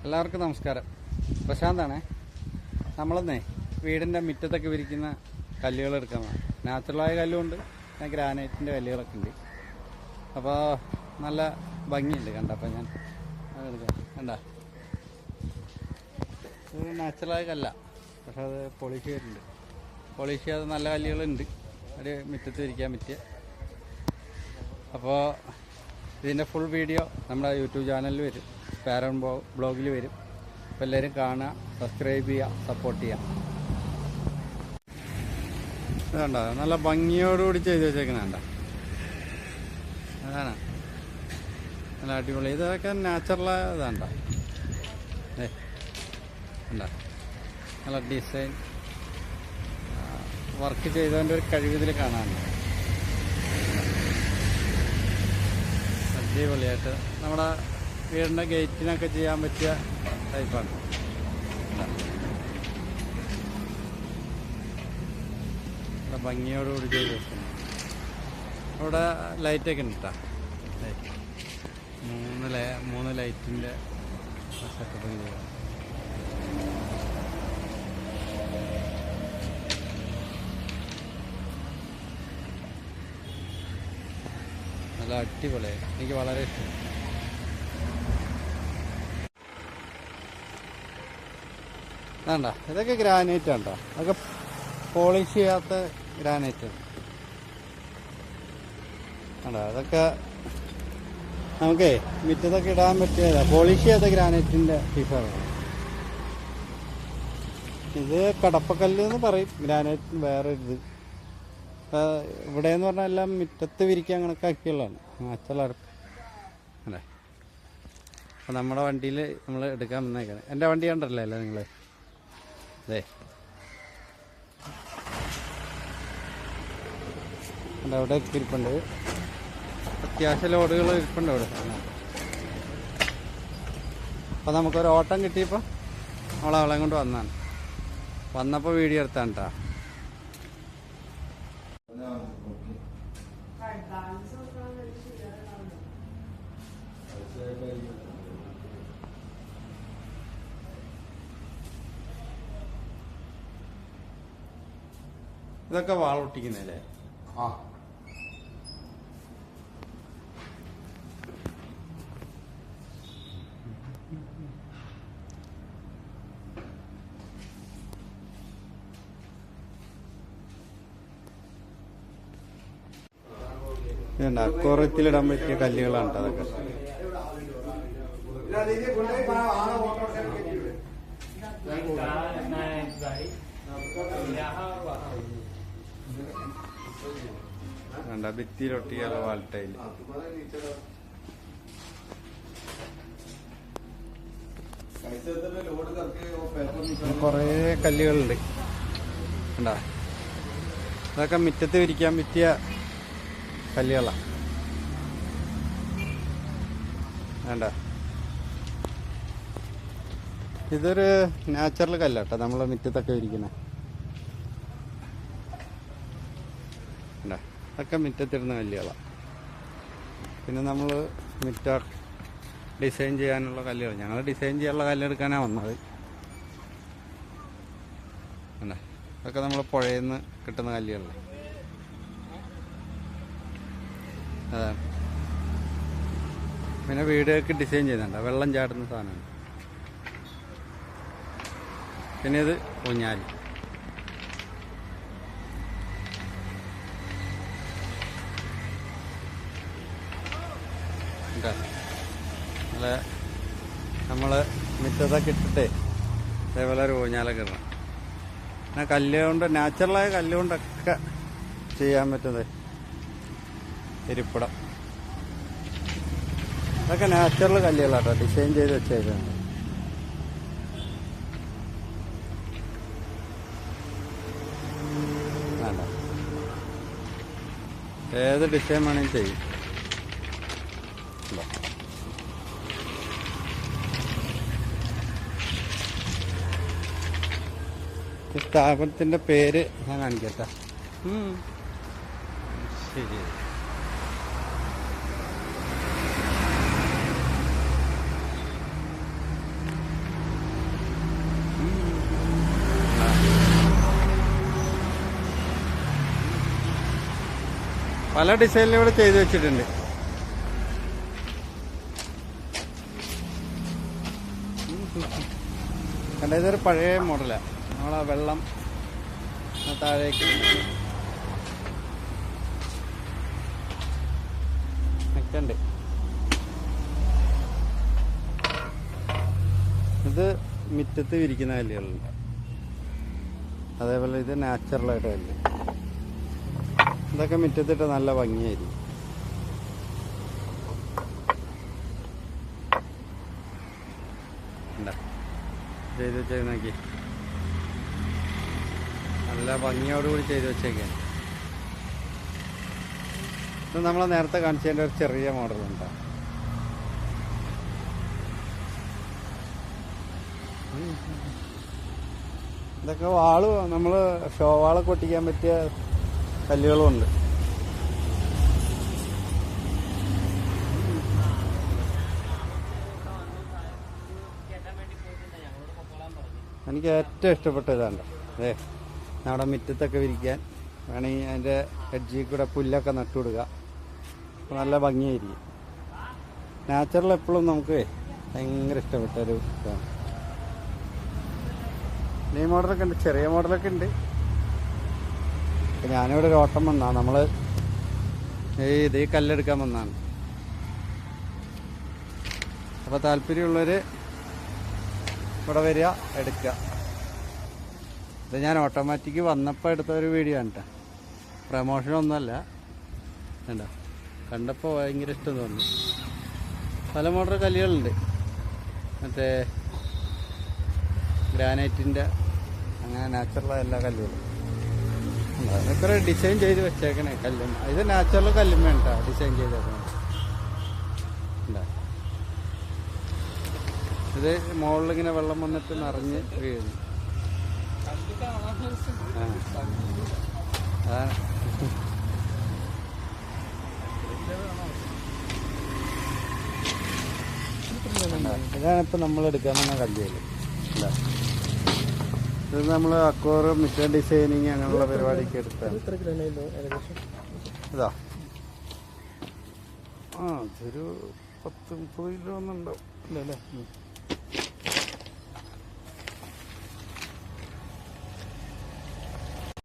എല്ലാവർക്കും നമസ്കാരം. പ്രശാന്താണേ. നമ്മളെന്നേ വീടിൻ്റെ മുറ്റത്തൊക്കെ വിരിക്കുന്ന കല്ലുകൾ എടുക്കാൻ വേണം. നാച്ചുറലായ കല്ലുമുണ്ട്, പിന്നെ ഗ്രാനൈറ്റിൻ്റെ കല്ലുകളൊക്കെ ഉണ്ട്. അപ്പോൾ നല്ല ഭംഗിയുണ്ട് കണ്ടപ്പോൾ ഞാൻ എടുക്കാം. കണ്ട, ഇത് നാച്ചുറലായ കല്ല, പക്ഷെ അത് പോളിഷ് ചെയ്തിട്ടുണ്ട്. പോളിഷ് ചെയ്യാതെ നല്ല കല്ലുകളുണ്ട് ഒരു മുറ്റത്ത് വിരിക്കാൻ പറ്റിയ. അപ്പോൾ ഇതിൻ്റെ ഫുൾ വീഡിയോ നമ്മുടെ യൂട്യൂബ് ചാനലിൽ വരും, പാരൻ ബ്ലോഗിൽ വരും. അപ്പോൾ എല്ലാവരും കാണുക, സബ്സ്ക്രൈബ് ചെയ്യുക, സപ്പോർട്ട് ചെയ്യുക. ഇതുണ്ട, നല്ല ഭംഗിയോടുകൂടി ചെയ്ത് വെച്ചേക്കുന്നുണ്ട. അതാണ് നല്ല അടിപൊളി. ഇതൊക്കെ നാച്ചുറലായ ഇതാണ്ട. ഉണ്ട, നല്ല ഡിസൈൻ വർക്ക് ചെയ്തതിൻ്റെ ഒരു കഴിവിതിൽ കാണാനുണ്ട്. അടിപൊളിയായിട്ട് നമ്മുടെ വീടിൻ്റെ ഗേറ്റിനൊക്കെ ചെയ്യാൻ പറ്റിയ ടൈപ്പാണ്. ഭംഗിയോടുകൂടി ചെയ്ത് വെക്കുന്നു. അവിടെ ലൈറ്റൊക്കെ ഉണ്ട് കേട്ടോ. മൂന്ന് ലൈറ്റിൻ്റെ സെറ്റപ്പ് ചെയ്യാം. നല്ല അടിപൊളിയായി, എനിക്ക് വളരെ ഇഷ്ടം. വേണ്ട, ഇതൊക്കെ ഗ്രാനൈറ്റ് ഉണ്ടോ, അതൊക്കെ പോളിഷ് ചെയ്യാത്ത ഗ്രാനൈറ്റ് വേണ്ട. അതൊക്കെ നമുക്കേ മുറ്റത്തൊക്കെ ഇടാൻ പറ്റിയതാ, പോളിഷ് ചെയ്യാത്ത ഗ്രാനൈറ്റിൻ്റെ പീസാണ്. ഇത് കടപ്പക്കല്ല് എന്ന് പറയും, ഗ്രാനൈറ്റ് വേറെ ഇത്. ഇവിടെ എന്ന് പറഞ്ഞാൽ എല്ലാം മുറ്റത്ത് വിരിക്കാൻ കണക്കാക്കിയുള്ളതാണ്, നാച്ചുറൽ അല്ലേ. അപ്പം നമ്മുടെ വണ്ടിയിൽ നമ്മൾ എടുക്കാൻ വന്നേക്കാണ്. എൻ്റെ വണ്ടി കണ്ടല്ലേ അല്ലേ നിങ്ങൾ? അതെ, അവിടെ ഇരിപ്പുണ്ട്, അത്യാവശ്യം ലോഡുകൾ ഇരിപ്പുണ്ട് അവിടെ. അപ്പം നമുക്കൊരു ഓട്ടം കിട്ടിയപ്പോൾ അവളെ കൊണ്ട് വന്നാണ്. വന്നപ്പോൾ വീഡിയോ എടുത്താണ് കേട്ടോ. ഇതൊക്കെ വാളൊട്ടിക്കുന്നല്ലേ? ആ, ഇതുണ്ട്, അക്വാറിയത്തിലിടാൻ പറ്റിയ കല്ലുകളാണ് കേട്ടോ അതൊക്കെ. വേണ്ട, ഭിത്തിയിലൊട്ടിക്കാനുള്ള വാൾട്ടയിൽ കുറേ കല്ലുകളുണ്ട്. കണ്ടാ, അതൊക്കെ മുറ്റത്ത് വിരിക്കാൻ പറ്റിയ കല്ലുകളാണ്. വേണ്ട, ഇതൊരു നാച്ചുറൽ കല്ലാട്ടോ, നമ്മളെ മുറ്റത്തൊക്കെ വിരിക്കുന്നത്. അതൊക്കെ മുറ്റത്തിടുന്ന കല്ലുകളാണ്. പിന്നെ നമ്മൾ മുറ്റ ഡിസൈൻ ചെയ്യാനുള്ള കല്ലുകൾ, ഞങ്ങൾ ഡിസൈൻ ചെയ്യാനുള്ള കല്ലെടുക്കാനാണ് വന്നത്. അല്ലേ, അതൊക്കെ നമ്മൾ പുഴയിൽ നിന്ന് കിട്ടുന്ന കല്ലുകളാണ്. അതാണ്. പിന്നെ വീടുകൾക്ക് ഡിസൈൻ ചെയ്യുന്നുണ്ട്, വെള്ളം ചാടുന്ന സാധനമാണ്. പിന്നെ ഇത് ഊഞ്ഞാല്. നല്ല നമ്മൾ മുറ്റത്തൊക്കെ ഇട്ടിട്ടേ അതേപോലെ ഒരു ഊഞ്ഞാലൊക്കെ ഇടണം. പിന്നെ കല്ലുകൊണ്ട്, നാച്ചുറലായ കല്ലുകൊണ്ടൊക്കെ ചെയ്യാൻ പറ്റുന്നത് ഇരിപ്പിടം. അതൊക്കെ നാച്ചുറൽ കല്ലുകളാട്ടോ, ഡിസൈൻ ചെയ്ത് വെച്ചേക്കാണ്. വേണ്ട, ഏത് ഡിസൈൻ വേണമെങ്കിൽ ചെയ്യും. ഈ സ്ഥാപനത്തിൻ്റെ പേര് ഞാൻ കാണിക്കട്ടെ. ശരി, പല ഡിസൈനിലും ഇവിടെ ചെയ്തു വെച്ചിട്ടുണ്ട്. കണ്ട ഇതൊരു പഴയ മോഡലാണ്. നമ്മളാ വെള്ളം താഴേക്ക് നിൽക്കണ്ട്. ഇത് മുറ്റത്ത് വിരിക്കുന്ന കല്ലുകളുണ്ട്. അതേപോലെ ഇത് നാച്ചുറലായിട്ട് കല്ല്. ഇതൊക്കെ മുറ്റത്തിട്ട് നല്ല ഭംഗിയായിരിക്കും. ചെയ്ത് വെച്ചേക്ക് നോക്കി, നല്ല ഭംഗിയോടുകൂടി ചെയ്ത് വെച്ചേക്കാണ്. ഇത് നമ്മളെ നേരത്തെ കാണിച്ചതിൻ്റെ ഒരു ചെറിയ മോഡലുണ്ട്. ഇതൊക്കെ വാള് നമ്മൾ ഷോ വാളൊക്കെ ഒട്ടിക്കാൻ പറ്റിയ കല്ലുകളുമുണ്ട്. എനിക്ക് ഏറ്റവും ഇഷ്ടപ്പെട്ട ഇതാണ്. നമ്മുടെ മുറ്റത്തൊക്കെ വിരിക്കാൻ വേണമെങ്കിൽ അതിൻ്റെ എഡ്ജിൽ കൂടെ പുല്ലൊക്കെ നട്ടുകൊടുക്കുക. അപ്പോൾ നല്ല ഭംഗിയായിരിക്കും. നാച്ചുറൽ എപ്പോഴും നമുക്ക് ഭയങ്കര ഇഷ്ടപ്പെട്ട ഒരു ഇതാണ്. ഈ മോഡലൊക്കെ ഉണ്ട്, ചെറിയ മോഡലൊക്കെ ഉണ്ട്. ഞാനിവിടെ ഒരു ഓട്ടം വന്നതാണ്. നമ്മൾ ഈ കല്ലെടുക്കാൻ വന്നതാണ്. അപ്പോൾ താല്പര്യമുള്ളവർ ഇവിടെ വരിക, എടുക്കുക. ഇത് ഞാൻ ഓട്ടോമാറ്റിക് വന്നപ്പോൾ എടുത്ത ഒരു വീഡിയോ ആണ് കേട്ടോ. പ്രമോഷനൊന്നുമല്ല. വേണ്ട, കണ്ടപ്പോൾ ഭയങ്കര ഇഷ്ടം തോന്നി. പല മോഡൽ കല്ലുകളുണ്ട്. മറ്റേ ഗ്രാനൈറ്റിൻ്റെ അങ്ങനെ നാച്ചുറലായ എല്ലാ കല്ലുകളും അതൊക്കെ ഡിസൈൻ ചെയ്ത് വെച്ചേക്കണേ കല്ലും. ഇത് നാച്ചുറൽ കല്ലും വേണ്ട, ഡിസൈൻ ചെയ്തേക്കണേ. ഇത് മുകളിലിങ്ങനെ വെള്ളം വന്നിട്ട് നിറഞ്ഞ് വീഴുന്നു. ഇതാണിപ്പോൾ നമ്മൾ എടുക്കാൻ വന്ന കല്ലുകൾ. ഇത് നമ്മൾ അക്വോർ മിറ്റർ ഡിസൈനിങ് അങ്ങനെയുള്ള പരിപാടിക്ക് എടുത്താണ്. ഇതാ ഇതൊരു 10-30 കിലോ ഒന്നും ഉണ്ടാവും. ഇല്ലല്ലേ?